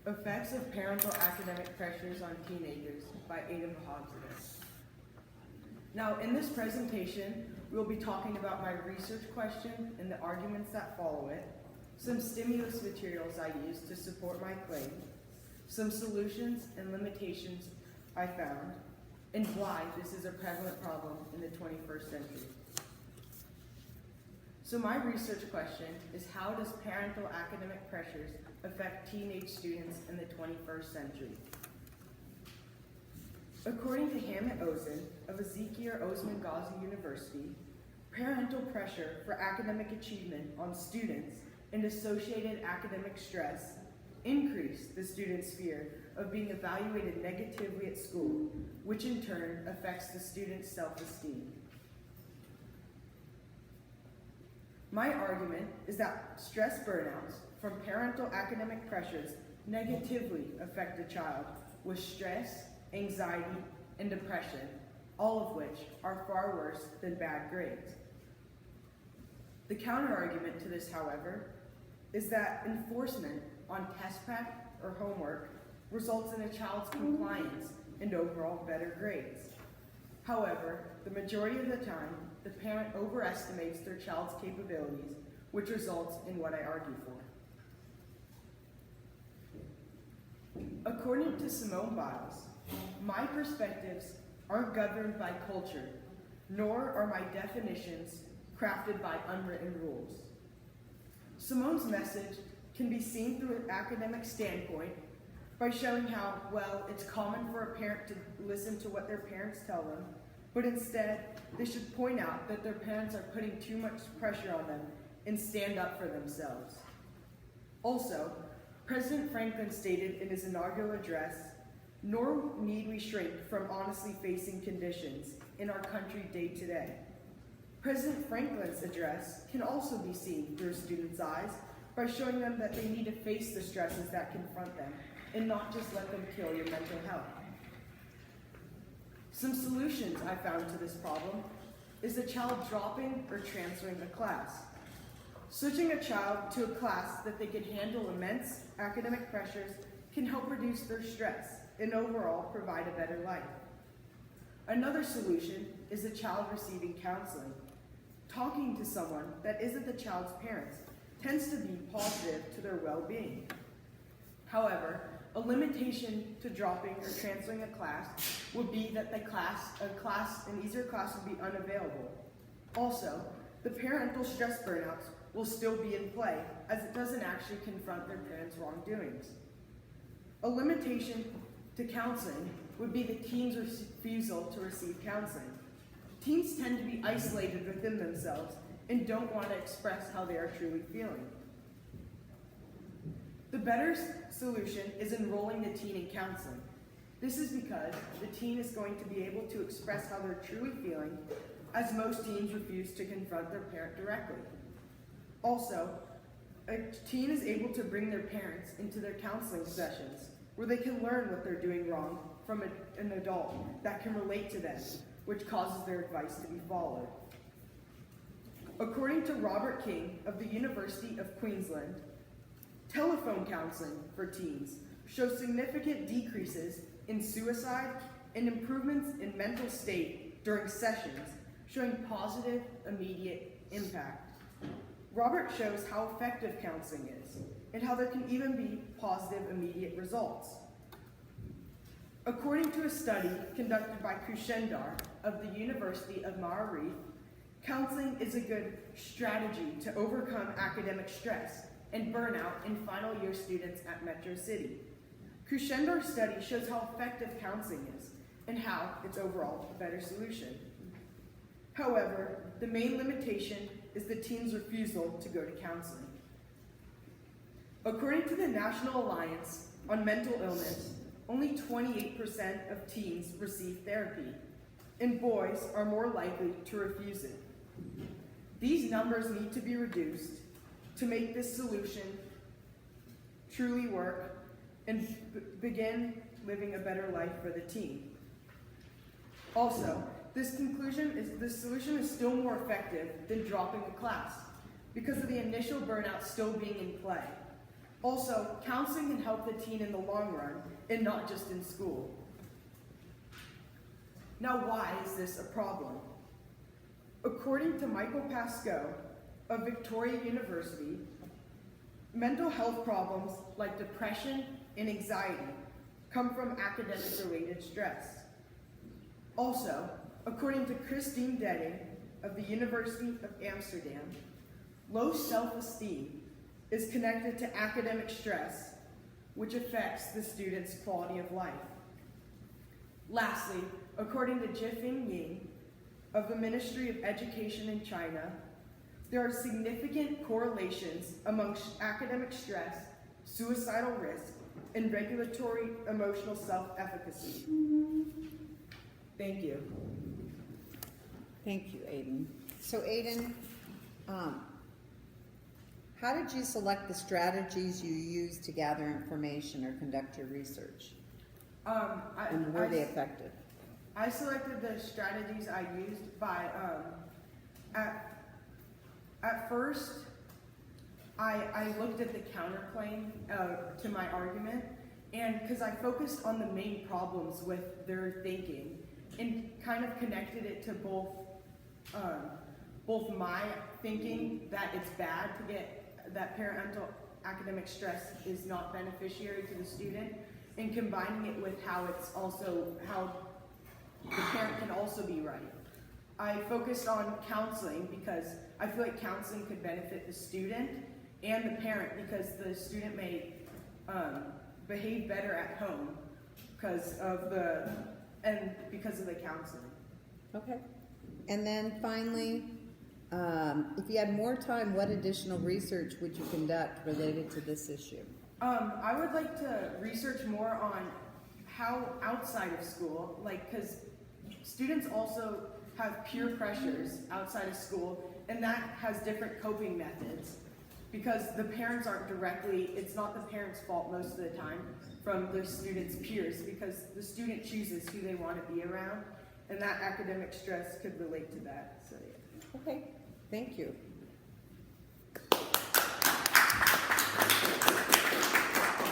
Effects of Parental Academic Pressures on Teenagers by Aidan V IMP'24. Now, in this presentation, we'll be talking about my research question and the arguments that follow it, some stimulus materials I used to support my claim, some solutions and limitations I found, and why this is a prevalent problem in the 21st century. So my research question is, how does parental academic pressures affect teenage students in the 21st century? According to Hamid Ozan of Ezekiel Osman Ghazi University, parental pressure for academic achievement on students and associated academic stress increase the student's fear of being evaluated negatively at school, which in turn affects the student's self-esteem. My argument is that stress burnouts from parental academic pressures negatively affect a child with stress, anxiety, and depression, all of which are far worse than bad grades. The counterargument to this, however, is that enforcement on test prep or homework results in a child's compliance and overall better grades. However, the majority of the time, the parent overestimates their child's capabilities, which results in what I argue for. According to Simone Biles, my perspectives aren't governed by culture, nor are my definitions crafted by unwritten rules. Simone's message can be seen through an academic standpoint by showing how, well, it's common for a parent to listen to what their parents tell them, but instead, they should point out that their parents are putting too much pressure on them and stand up for themselves. Also, President Franklin stated in his inaugural address, "Nor need we shrink from honestly facing conditions in our country day to day." President Franklin's address can also be seen through a student's eyes by showing them that they need to face the stresses that confront them and not just let them kill your mental health. Some solutions I found to this problem is a child dropping or transferring a class. Switching a child to a class that they can handle immense academic pressures can help reduce their stress and overall provide a better life. Another solution is a child receiving counseling. Talking to someone that isn't the child's parents tends to be positive to their well-being. However, a limitation to dropping or transferring a class would be that an easier class would be unavailable. Also, the parental stress burnouts will still be in play, as it doesn't actually confront their parents' wrongdoings. A limitation to counseling would be the teen's refusal to receive counseling. Teens tend to be isolated within themselves and don't want to express how they are truly feeling. The better solution is enrolling the teen in counseling. This is because the teen is going to be able to express how they're truly feeling, as most teens refuse to confront their parent directly. Also, a teen is able to bring their parents into their counseling sessions, where they can learn what they're doing wrong from an adult that can relate to them, which causes their advice to be followed. According to Robert King of the University of Queensland, telephone counseling for teens shows significant decreases in suicide and improvements in mental state during sessions, showing positive, immediate impact. Robert shows how effective counseling is and how there can even be positive, immediate results. According to a study conducted by Kushendar of the University of Ma'arif, counseling is a good strategy to overcome academic stress and burnout in final year students at Metro City. Kushendar's study shows how effective counseling is and how it's overall a better solution. However, the main limitation is the teen's refusal to go to counseling. According to the National Alliance on Mental Illness, only 28% of teens receive therapy, and boys are more likely to refuse it. These numbers need to be reduced to make this solution truly work and begin living a better life for the teen. Also, this solution is still more effective than dropping a class because of the initial burnout still being in play. Also, counseling can help the teen in the long run and not just in school. Now, why is this a problem? According to Michael Pascoe of Victoria University, mental health problems like depression and anxiety come from academic-related stress. Also, according to Christine Denning of the University of Amsterdam, low self-esteem is connected to academic stress, which affects the student's quality of life. Lastly, according to Jifeng Ying of the Ministry of Education in China, there are significant correlations among academic stress, suicidal risk, and regulatory emotional self-efficacy. Thank you. Thank you, Aidan. So Aidan, how did you select the strategies you used to gather information or conduct your research? And were they effective? I selected the strategies I used by, at first, I looked at the counterclaim to my argument, and because I focused on the main problems with their thinking and kind of connected it to both my thinking that it's bad to get that parental academic stress is not beneficiary to the student, and combining it with how it's also how the parent can also be right. I focused on counseling because I feel like counseling could benefit the student and the parent, because the student may behave better at home because of the counseling. Okay. And then finally, if you had more time, what additional research would you conduct related to this issue? I would like to research more on how outside of school, because students also have peer pressures outside of school, and that has different coping methods, because the parents aren't directly, it's not the parents' fault most of the time from the student's peers, because the student chooses who they want to be around, and that academic stress could relate to that. So yeah. Okay, thank you.